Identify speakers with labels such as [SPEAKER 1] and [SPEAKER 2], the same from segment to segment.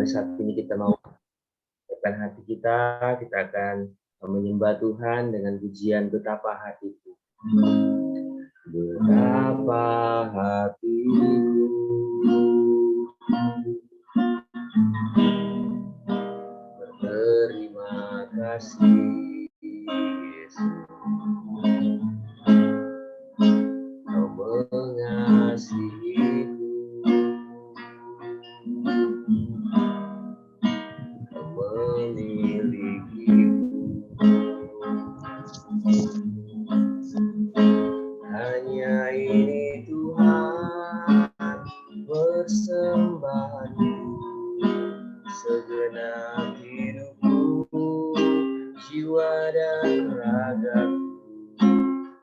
[SPEAKER 1] Mari saat ini kita mau siapkan hati kita akan menyembah Tuhan dengan pujian Betapa Hatiku. Betapa hatiku berterima kasih Yesus, Kau mengasihiku, Kau memilikiku. Hanya ini Tuhan persembahanku, segenap hidupku, jiwa dan ragaku,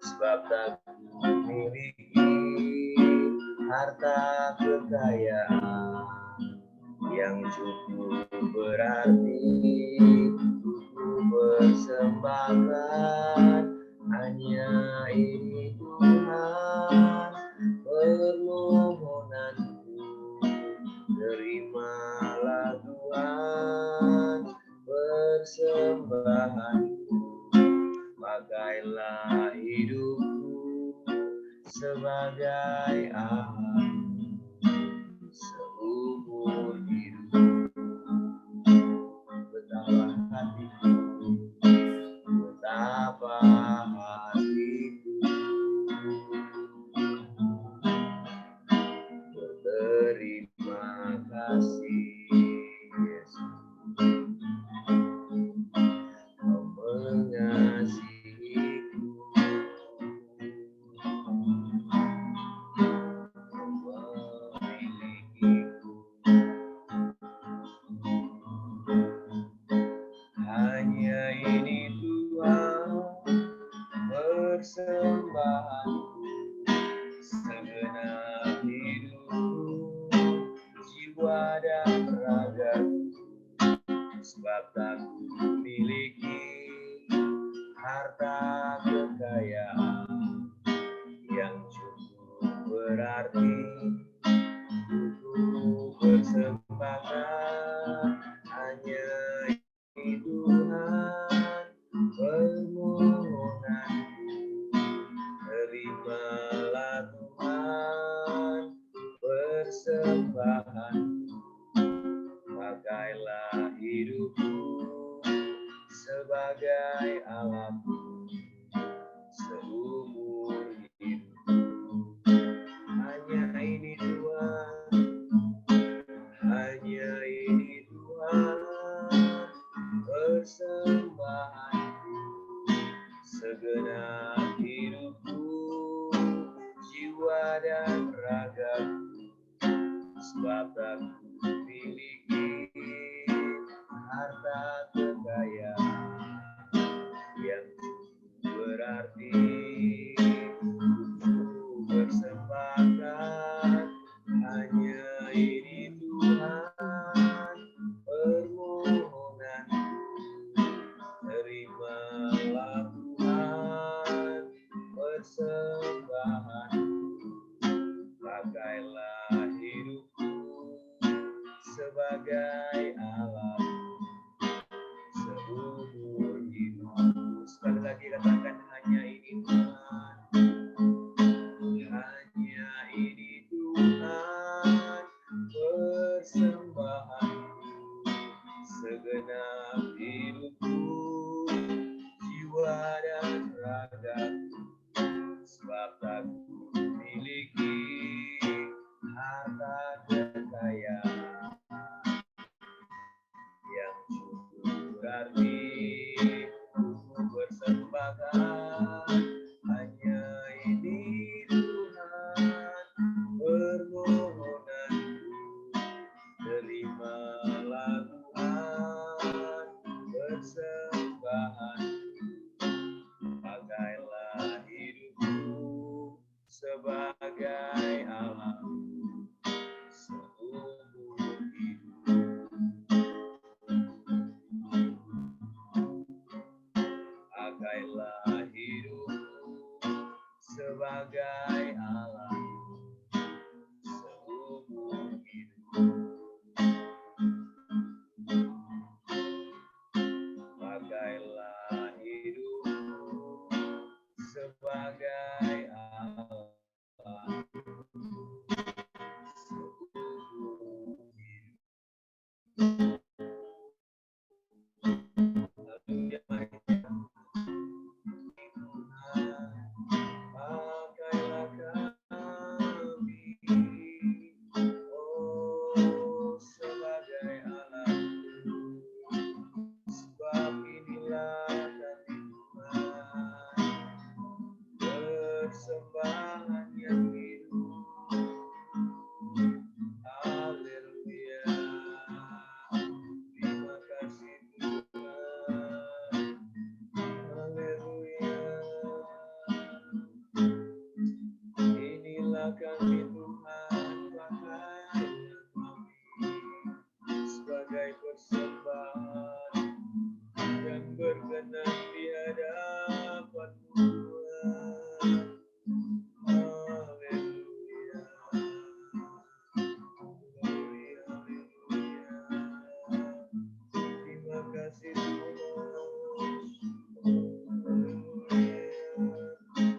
[SPEAKER 1] sebab tak memiliki harta kekayaan yang cukup berarti ku persembahkan. Hanya ini Tuhan permohonanku, terimalah Tuhan persembahanku. Pakailah hidupku sebagai alat seumur hidup. Betapa hatiku, betapa hatiku berterima kasih Yesus, Kau mengasihiku, Kau memilikiku. Hanya ini Tuhan persembahanku, segenap hidupku, jiwa dan ragaku, sebab tak memiliki harta kekayaan yang cukup berarti ku persembahkan. Hanya ini Tuhan permohonanku, terimalah Tuhan persembahanku. Pakailah hidupku sebagai alatku seumur hidupku. Hanya ini Tuhan, hanya ini Tuhan persembahanku, segenap hidupku, jiwa dan ragaku, sebab tak memiliki harta kekayaan yang berarti ku persembahkan. Hanya ini Tuhan permohonanku, terimalah Tuhan persembahanku. Pakailah hidupku sebagai alat seumur hidupku. Sekali lagi katakan, hanya ini Tuhan, hanya ini Tuhan persembahanku, segenap hidupku, jiwa dan ragaku, sebab tak memiliki harta kekayaan yang cukup berarti ku persembahkan. Hanya ini Tuhan permohonanku, terimalah Tuhan persembahanku. Pakailah hidupku sebagai alat seumur hidup. Pakailah hidupku sebagai alat seumur hidup. sebagai persembahan yang berkenan di hadapan Tuhan. Haleluya. Haleluya, haleluya. Terima kasih Tuhan. Haleluya.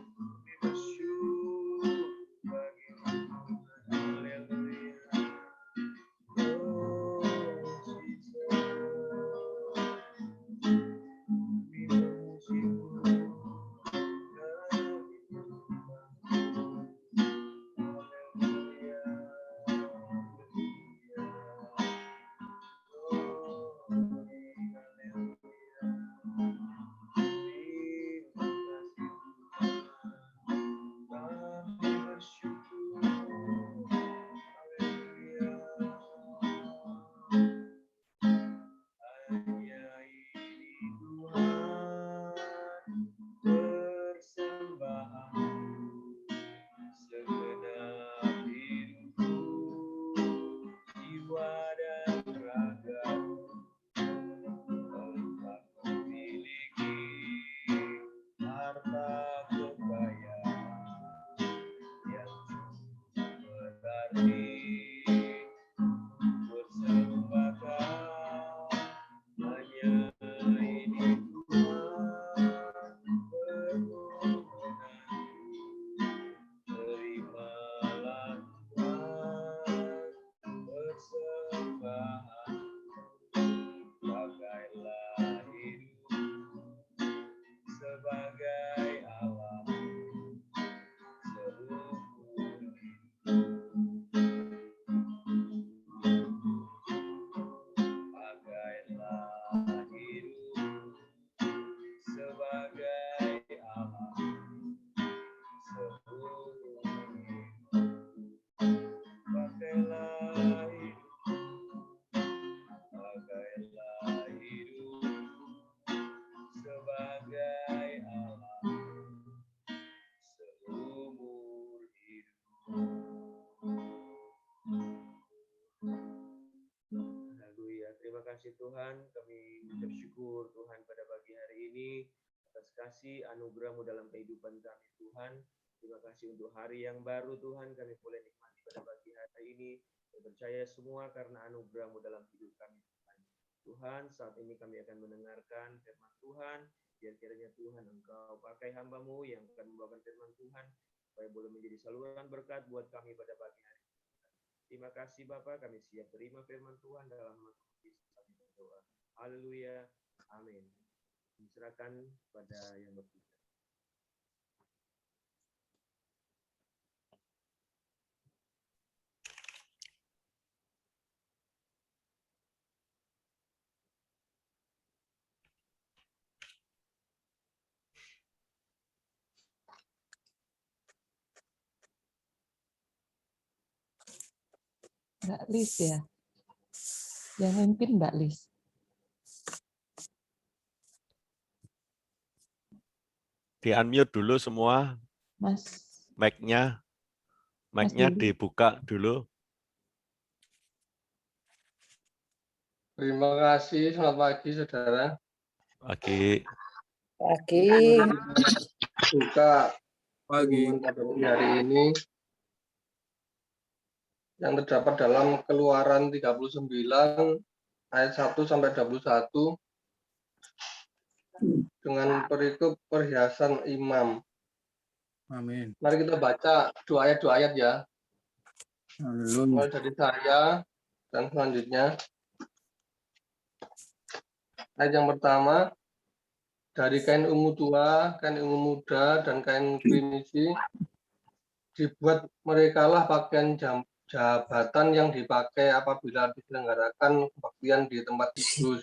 [SPEAKER 1] Kami bersyukur bagi Tuhan. Haleluya. Oh Jesus. Kami memuji-Mu. Haleluya. Segenap hidupku, jiwa dan ragaku, tempat memiliki harta kekayaan yang berarti persembahkan hanya ini Tuhan permohonanku. Terimalah Tuhan persembahan, pakailah hidup sebagai alam seumur hidup. Pakailah hidup sebagai alam seumur hidup. Pakailah hidup sebagai alam seumur hidup. Haleluya. Terima kasih Tuhan, kami bersyukur Tuhan pada pagi hari ini atas kasih anugerah-Mu dalam kehidupan kami Tuhan. Terima kasih untuk hari yang baru Tuhan, kami boleh nikmati pada pagi hari ini. Kami percaya semua karena anugerah-Mu dalam hidup kami Tuhan. Tuhan, saat ini kami akan mendengarkan firman Tuhan. Biar kiranya Tuhan Engkau pakai hamba-Mu yang akan membawakan firman Tuhan, supaya boleh menjadi saluran berkat buat kami pada pagi hari ini. Terima kasih Bapak, kami siap terima firman Tuhan dalam nama Yesus kami berdoa. Haleluya. Amin. Diserahkan pada yang berbicara.
[SPEAKER 2] Mbak Lis ya. Yang mimpin Mbak Lis.
[SPEAKER 3] Di-unmute dulu semua.
[SPEAKER 2] Mas.
[SPEAKER 3] Mic-nya dibuka dulu.
[SPEAKER 4] Terima kasih. Selamat pagi, saudara.
[SPEAKER 3] Pagi.
[SPEAKER 5] Pagi.
[SPEAKER 4] Buka pagi pada hari ini yang terdapat dalam Keluaran 39 ayat 1 sampai 21 dengan perikop perhiasan imam.
[SPEAKER 6] Amin.
[SPEAKER 4] Mari kita baca dua ayat ya. Mulai dari saya dan selanjutnya. Ayat yang pertama, dari kain ungu tua, kain ungu muda, dan kain primisi, dibuat merekalah pakaian jabatan yang dipakai apabila diselenggarakan kebaktian di tempat kudus.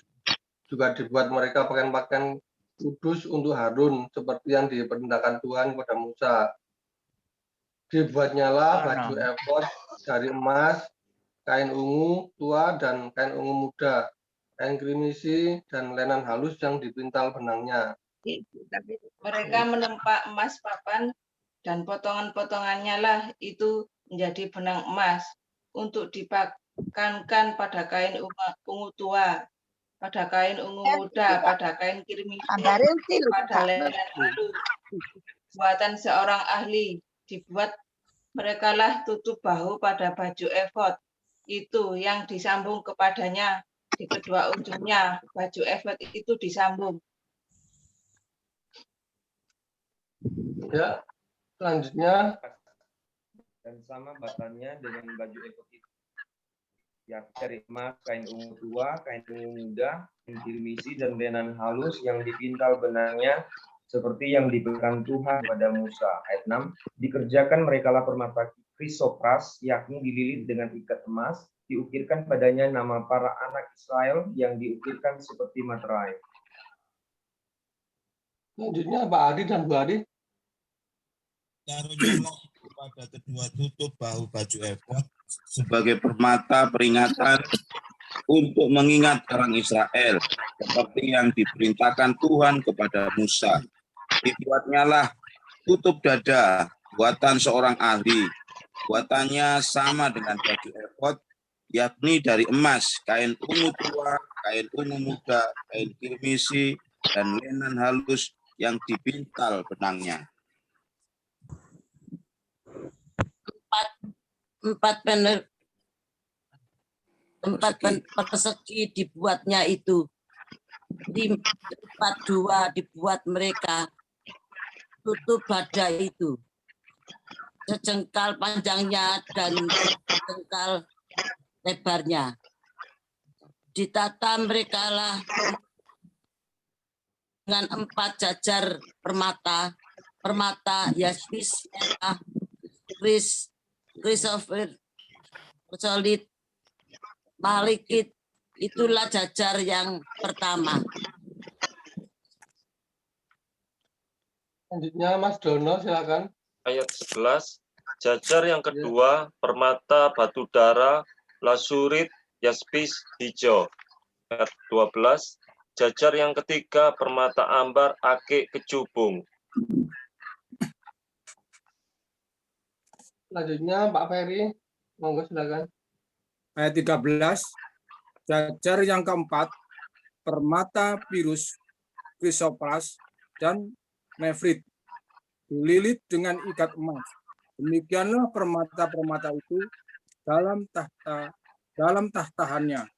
[SPEAKER 4] Juga dibuat mereka pakaian-pakaian kudus untuk Harun, seperti yang diperintahkan Tuhan kepada Musa. Dibuatnyalah baju efod dari emas, kain ungu tua, dan kain ungu muda, kain krimisi, dan lenan halus yang dipintal benangnya.
[SPEAKER 5] Mereka menempa emas papan, dan potongan-potongannya lah itu menjadi benang emas untuk kan pada kain ungu tua, pada kain ungu muda, pada kain kirmisi, pada lenan halus, buatan seorang ahli, dibuat merekalah tutup bahu pada baju efod, itu yang disambung kepadanya di kedua ujungnya, baju efod itu disambung.
[SPEAKER 4] Ya, selanjutnya
[SPEAKER 1] Dan sama batannya dengan baju efod itu, yakni dari emas, kain ungu tua, kain ungu muda, kain kirmisi, dan lenan halus yang dipintal benangnya seperti yang diberikan Tuhan kepada Musa. Ayat 6, dikerjakan merekalah permata krisopras, yakni dililit dengan ikat emas, diukirkan padanya nama para anak Israel yang diukirkan seperti materai.
[SPEAKER 4] selanjutnya Pak Adi dan Bu Adi.
[SPEAKER 7] Taruhnya pada kedua tutup bahu baju efod sebagai permata peringatan untuk mengingat orang Israel seperti yang diperintahkan Tuhan kepada Musa. Dibuatnyalah tutup dada buatan seorang ahli. Buatannya sama dengan baju efod, yakni dari emas, kain ungu tua, kain ungu muda, kain kirmisi, dan lenan halus yang dipintal benangnya.
[SPEAKER 8] Empat persegi dibuatnya itu. Di tempat dua dibuat mereka tutup dada itu. Sejengkal panjangnya dan sejengkal lebarnya. Ditata merekalah dengan 4 jajar permata, yaspis, merah, krisolit, malikit, itulah jajar yang pertama.
[SPEAKER 4] Selanjutnya Mas Dono, silakan.
[SPEAKER 9] Ayat 11, jajar yang kedua, permata batu bara, lasurit, yaspis, hijau. Ayat 12, jajar yang ketiga, permata ambar, akik, kecubung.
[SPEAKER 4] Selanjutnya Pak Ferry, monggo silakan.
[SPEAKER 6] Ayat 13, jajar yang keempat, permata pirus, krisopras, dan nefrit, dililit dengan ikat emas. Demikianlah permata-permata itu dalam tahtahannya.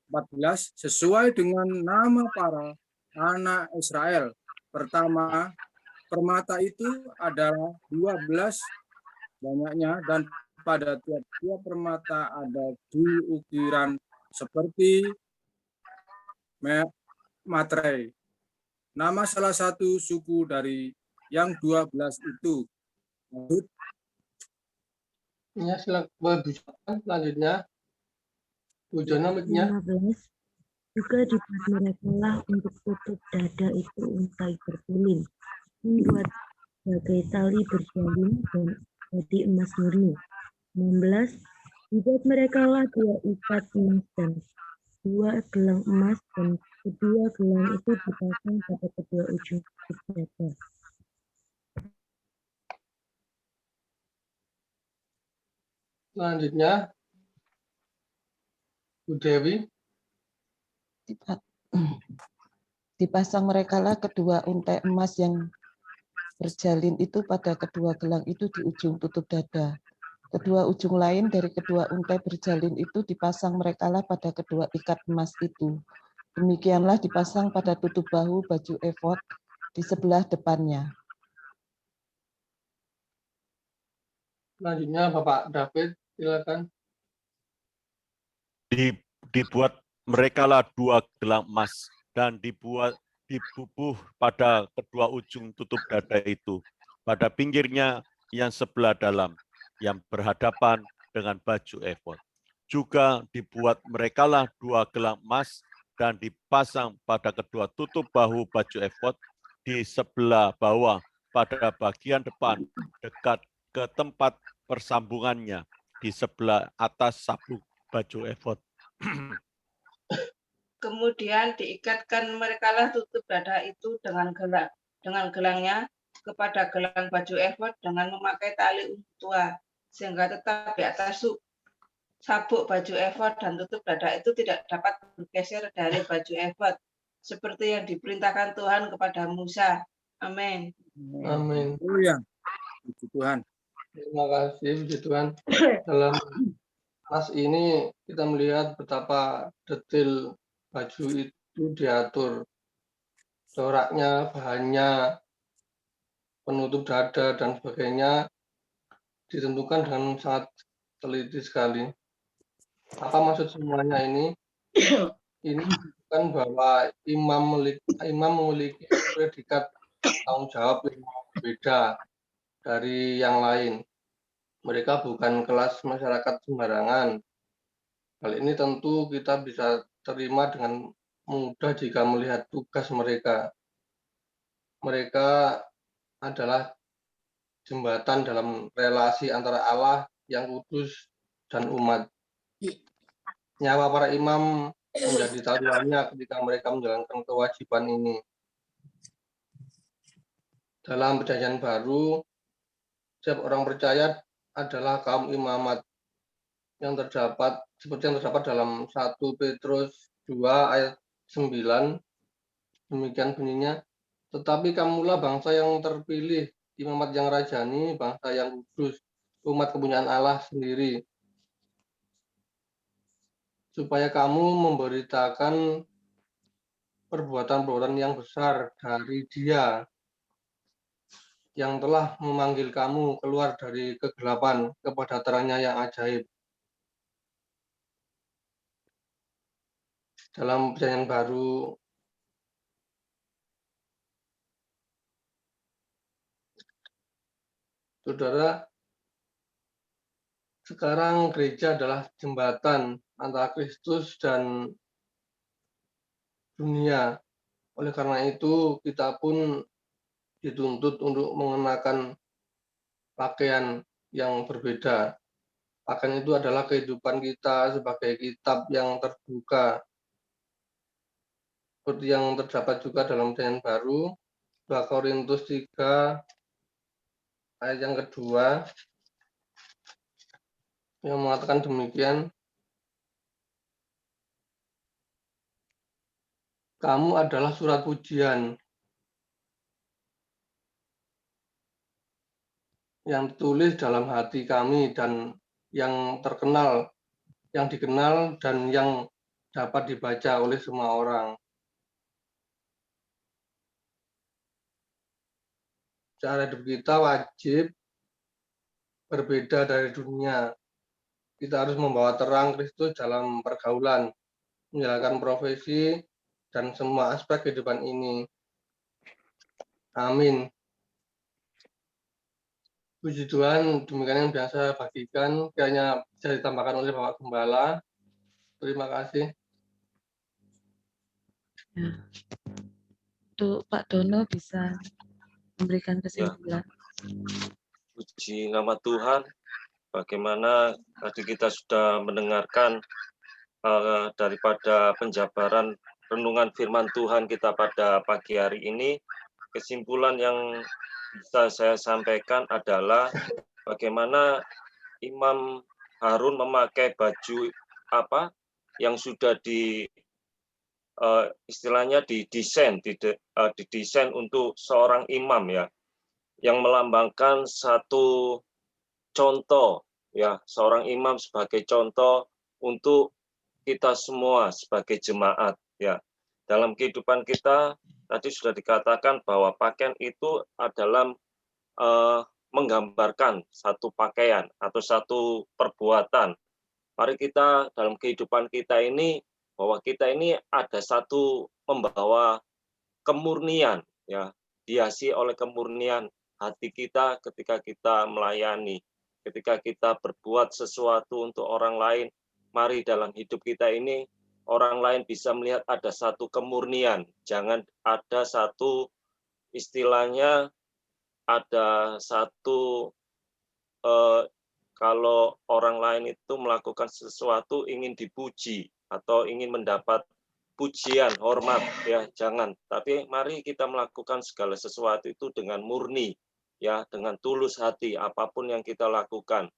[SPEAKER 6] 14, sesuai dengan nama para anak Israel. Pertama, permata itu adalah 12 banyaknya, dan pada tiap-tiap permata ada diukiran seperti materai. Nama salah satu suku dari yang 12 itu.
[SPEAKER 4] Ya, silakan. Selanjutnya Bu Jono, mic-nya.
[SPEAKER 10] 15, juga dibuat merekalah untuk tutup dada itu untai berkulin, membuat sebagai tali berjalin dan jadi emas murni. 16, dibuat merekalah 2 ikat emas dan 2 gelang emas, dan kedua gelang itu dipasang pada kedua ujung dada.
[SPEAKER 4] Selanjutnya Bu Dewi.
[SPEAKER 2] Dipasang merekalah kedua untai emas yang berjalin itu pada kedua gelang itu di ujung tutup dada. Kedua ujung lain dari kedua untai berjalin itu dipasang merekalah pada kedua ikat emas itu. Demikianlah dipasang pada tutup bahu baju efod di sebelah depannya.
[SPEAKER 4] Selanjutnya Bapak David, silakan.
[SPEAKER 3] Dibuat merekalah 2 gelang emas dan dibubuh pada kedua ujung tutup dada itu, pada pinggirnya yang sebelah dalam, yang berhadapan dengan baju efod. Juga dibuat merekalah 2 gelang emas dan dipasang pada kedua tutup bahu baju efod di sebelah bawah pada bagian depan dekat ke tempat persambungannya di sebelah atas sabuk baju efod.
[SPEAKER 5] Kemudian diikatkan merekalah tutup dada itu dengan gelangnya kepada gelang baju efod dengan memakai tali ungu tua, sehingga tetap di atas sabuk baju efod dan tutup dada itu tidak dapat bergeser dari baju efod seperti yang diperintahkan Tuhan kepada Musa. Amin.
[SPEAKER 4] Amin.
[SPEAKER 6] Haleluya. Puji Tuhan.
[SPEAKER 4] Terima kasih, puji Tuhan. Dalam nas ini kita melihat betapa detail baju itu diatur. Coraknya, bahannya, penutup dada, dan sebagainya ditentukan dengan sangat teliti sekali. Apa maksud semuanya ini? Ini bukan bahwa imam memiliki predikat tanggung jawab yang berbeda dari yang lain. Mereka bukan kelas masyarakat sembarangan. Hal ini tentu kita bisa terima dengan mudah jika melihat tugas mereka. Mereka adalah jembatan dalam relasi antara Allah yang kudus dan umat. Nyawa para imam menjadi taruhannya ketika mereka menjalankan kewajiban ini. Dalam Perjanjian Baru, setiap orang percaya adalah kaum imamat yang terdapat seperti yang terdapat dalam 1 Petrus 2 ayat 9. Demikian bunyinya, tetapi kamulah bangsa yang terpilih, imamat yang rajani, bangsa yang kudus, umat kepunyaan Allah sendiri, supaya kamu memberitakan perbuatan-perbuatan yang besar dari Dia yang telah memanggil kamu keluar dari kegelapan kepada terangnya yang ajaib. Dalam Perjanjian Baru, saudara, sekarang gereja adalah jembatan antara Kristus dan dunia. Oleh karena itu, kita pun dituntut untuk mengenakan pakaian yang berbeda. Pakaian itu adalah kehidupan kita sebagai kitab yang terbuka. Seperti yang terdapat juga dalam Perjanjian Baru, 2 Korintus 3 ayat yang kedua, yang mengatakan demikian, kamu adalah surat pujian yang ditulis dalam hati kami dan yang terkenal, yang dikenal dan yang dapat dibaca oleh semua orang. Cara hidup kita wajib berbeda dari dunia. Kita harus membawa terang Kristus dalam pergaulan, menjalankan profesi, dan semua aspek kehidupan ini. Amin. Puji Tuhan, demikian yang biasa bagikan, kiranya bisa ditambahkan oleh Bapak Gembala. Terima kasih.
[SPEAKER 2] Ya. Untuk Pak Dono bisa memberikan kesimpulan.
[SPEAKER 9] Puji nama Tuhan, bagaimana tadi kita sudah mendengarkan daripada penjabaran renungan firman Tuhan kita pada pagi hari ini. Kesimpulan yang bisa saya sampaikan adalah bagaimana Imam Harun memakai baju apa yang sudah istilahnya didesain untuk seorang imam ya, yang melambangkan satu contoh ya, seorang imam sebagai contoh untuk kita semua sebagai jemaat ya. Dalam kehidupan kita tadi sudah dikatakan bahwa pakaian itu adalah menggambarkan satu pakaian atau satu perbuatan. Mari kita dalam kehidupan kita ini, bahwa kita ini ada satu membawa kemurnian ya, dihiasi oleh kemurnian hati kita ketika kita melayani, ketika kita berbuat sesuatu untuk orang lain. Mari dalam hidup kita ini orang lain bisa melihat ada satu kemurnian, jangan ada satu istilahnya ada satu kalau orang lain itu melakukan sesuatu ingin dipuji atau ingin mendapat pujian, hormat ya, jangan. Tapi mari kita melakukan segala sesuatu itu dengan murni ya, dengan tulus hati apapun yang kita lakukan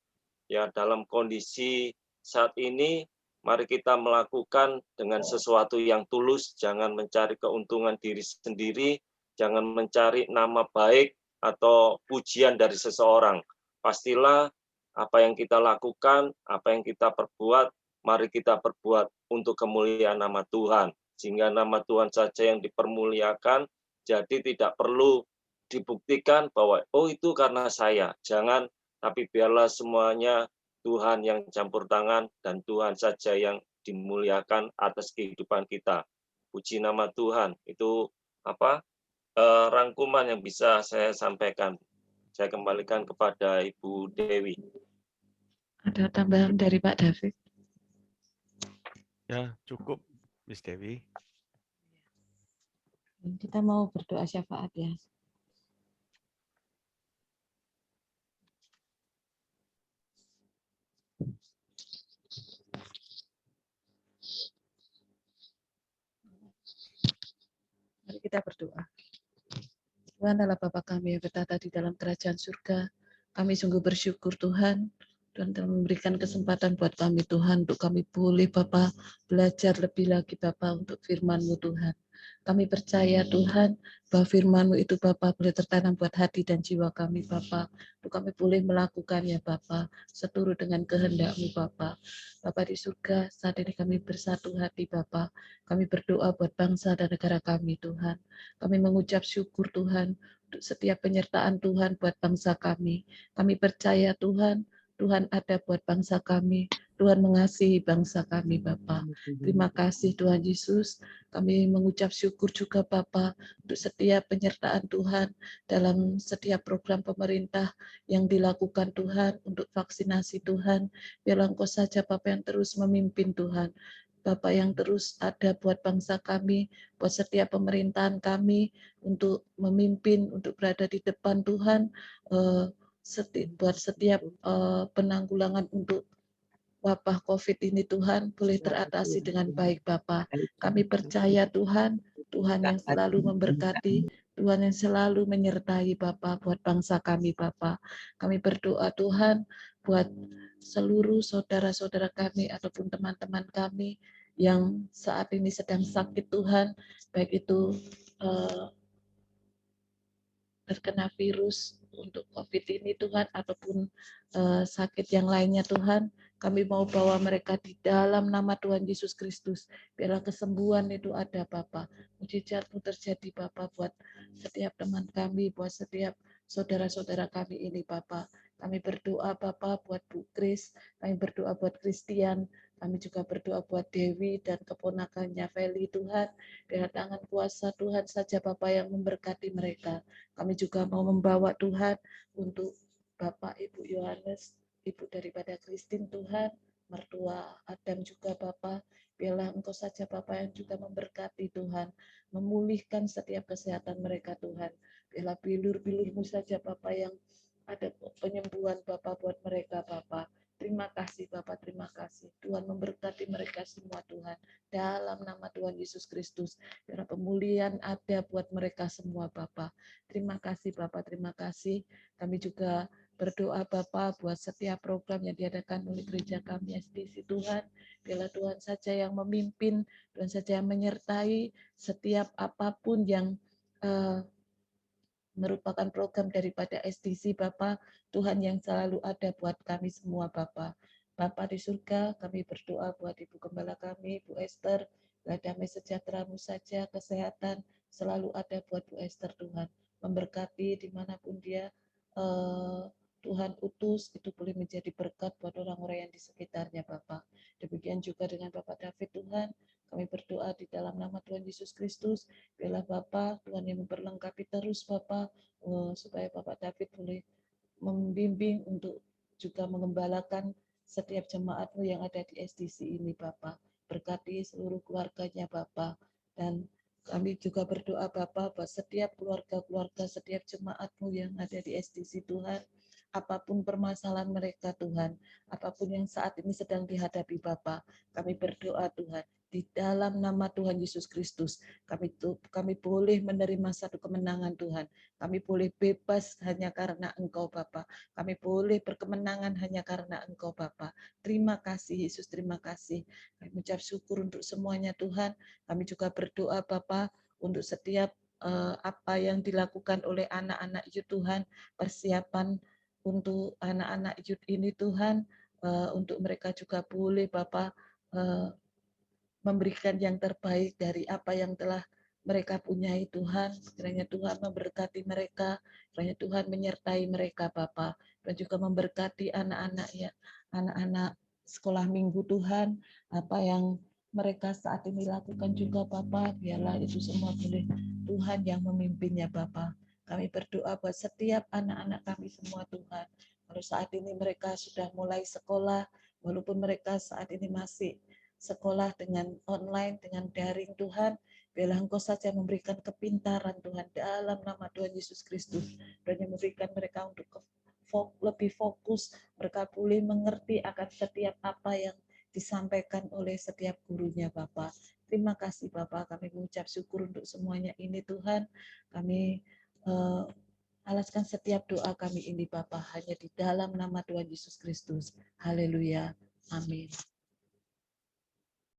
[SPEAKER 9] ya, dalam kondisi saat ini mari kita melakukan dengan sesuatu yang tulus, jangan mencari keuntungan diri sendiri, jangan mencari nama baik atau pujian dari seseorang. Pastilah apa yang kita lakukan, apa yang kita perbuat, mari kita perbuat untuk kemuliaan nama Tuhan. Sehingga nama Tuhan saja yang dipermuliakan, jadi tidak perlu dibuktikan bahwa, oh itu karena saya. Jangan, tapi biarlah semuanya Tuhan yang campur tangan dan Tuhan saja yang dimuliakan atas kehidupan kita. Puji nama Tuhan. Itu rangkuman yang bisa saya sampaikan. Saya kembalikan kepada Ibu Dewi.
[SPEAKER 2] Ada tambahan dari Pak David?
[SPEAKER 3] Ya, cukup, Miss Dewi.
[SPEAKER 2] Kita mau berdoa syafaat ya. Mari kita berdoa. Tuhan adalah Bapa kami yang bertata di dalam kerajaan surga. Kami sungguh bersyukur Tuhan. Tuhan telah memberikan kesempatan buat kami Tuhan, untuk kami boleh Bapa belajar lebih lagi Bapa untuk firman-Mu Tuhan. Kami percaya Tuhan bahwa firman-Mu itu Bapa boleh tertanam buat hati dan jiwa kami Bapa. Untuk kami boleh melakukannya Bapa, seturut dengan kehendak-Mu Bapa. Bapa di surga, saat ini kami bersatu hati Bapa. Kami berdoa buat bangsa dan negara kami Tuhan. Kami mengucap syukur Tuhan untuk setiap penyertaan Tuhan buat bangsa kami. Kami percaya Tuhan, Tuhan ada buat bangsa kami. Tuhan mengasihi bangsa kami Bapa. Terima kasih Tuhan Yesus. Kami mengucap syukur juga Bapa untuk setiap penyertaan Tuhan dalam setiap program pemerintah yang dilakukan Tuhan untuk vaksinasi Tuhan. Biarlah Engkau saja Bapa yang terus memimpin Tuhan. Bapak yang terus ada buat bangsa kami, buat setiap pemerintahan kami untuk memimpin, untuk berada di depan Tuhan, buat setiap penanggulangan untuk wabah COVID ini Tuhan boleh teratasi dengan baik Bapa. Kami percaya Tuhan, Tuhan yang selalu memberkati, Tuhan yang selalu menyertai Bapa buat bangsa kami Bapa. Kami berdoa Tuhan buat seluruh saudara-saudara kami ataupun teman-teman kami yang saat ini sedang sakit Tuhan, baik itu terkena virus untuk COVID ini Tuhan ataupun sakit yang lainnya Tuhan. Kami mau bawa mereka di dalam nama Tuhan Yesus Kristus. Biarlah kesembuhan itu ada Bapa. Mujizat-Mu terjadi Bapa buat setiap teman kami, buat setiap saudara-saudara kami ini Bapa. Kami berdoa Bapa buat Bu Kris, kami berdoa buat Christian, kami juga berdoa buat Dewi dan keponakannya Feli Tuhan. Biar tangan kuasa Tuhan saja Bapa yang memberkati mereka. Kami juga mau membawa Tuhan untuk Bapak Ibu Yohanes, Ibu daripada Christine Tuhan, mertua Adam juga Bapak. Biarlah Engkau saja Bapak yang juga memberkati Tuhan, memulihkan setiap kesehatan mereka Tuhan. Biarlah bilur-bilur-Mu saja Bapak yang ada penyembuhan Bapak buat mereka Bapak. Terima kasih Bapak, terima kasih. Tuhan memberkati mereka semua Tuhan. Dalam nama Tuhan Yesus Kristus. Biar pemulihan ada buat mereka semua Bapak. Terima kasih Bapak, terima kasih. Kami juga berdoa Bapak buat setiap program yang diadakan oleh gereja kami SDC Tuhan. Biarlah Tuhan saja yang memimpin, Tuhan saja yang menyertai setiap apapun yang merupakan program daripada SDC Bapak, Tuhan yang selalu ada buat kami semua Bapak. Bapak di surga, kami berdoa buat Ibu Gembala kami, Bu Esther, damai sejahtera-Mu saja, kesehatan selalu ada buat Bu Esther Tuhan. Memberkati dimanapun dia, Tuhan utus, itu boleh menjadi berkat buat orang-orang yang di sekitarnya Bapak. Demikian juga dengan Bapak David Tuhan, kami berdoa di dalam nama Tuhan Yesus Kristus. Biarlah Bapak, Tuhan yang memperlengkapi terus Bapak, supaya Bapak David boleh membimbing untuk juga mengembalakan setiap jemaat-Mu yang ada di SDC ini Bapak. Berkati seluruh keluarganya Bapak. Dan kami juga berdoa Bapak buat setiap keluarga-keluarga, setiap jemaat-Mu yang ada di SDC Tuhan. Apapun permasalahan mereka Tuhan, apapun yang saat ini sedang dihadapi Bapak, kami berdoa Tuhan, di dalam nama Tuhan Yesus Kristus. Kami boleh menerima satu kemenangan Tuhan. Kami boleh bebas hanya karena Engkau Bapa. Kami boleh berkemenangan hanya karena Engkau Bapa. Terima kasih Yesus, terima kasih. Kami mengucap syukur untuk semuanya Tuhan. Kami juga berdoa Bapa untuk setiap apa yang dilakukan oleh anak-anak youth Tuhan, persiapan untuk anak-anak youth ini Tuhan, untuk mereka juga boleh Bapa memberikan yang terbaik dari apa yang telah mereka punyai Tuhan. Kiranya Tuhan memberkati mereka, kiranya Tuhan menyertai mereka Bapa, dan juga memberkati anak-anak sekolah minggu Tuhan, apa yang mereka saat ini lakukan juga Bapa, biarlah itu semua boleh Tuhan yang memimpinnya Bapa. Kami berdoa buat setiap anak-anak kami semua Tuhan. Kalau saat ini mereka sudah mulai sekolah, walaupun mereka saat ini masih sekolah dengan online, dengan daring Tuhan, biarlah Engkau saja memberikan kepintaran Tuhan dalam nama Tuhan Yesus Kristus, dan yang memberikan mereka untuk lebih fokus, mereka boleh mengerti akan setiap apa yang disampaikan oleh setiap gurunya Bapa. Terima kasih Bapa, kami mengucap syukur untuk semuanya ini Tuhan. Kami alaskan setiap doa kami ini Bapa hanya di dalam nama Tuhan Yesus Kristus. Haleluya. Amin.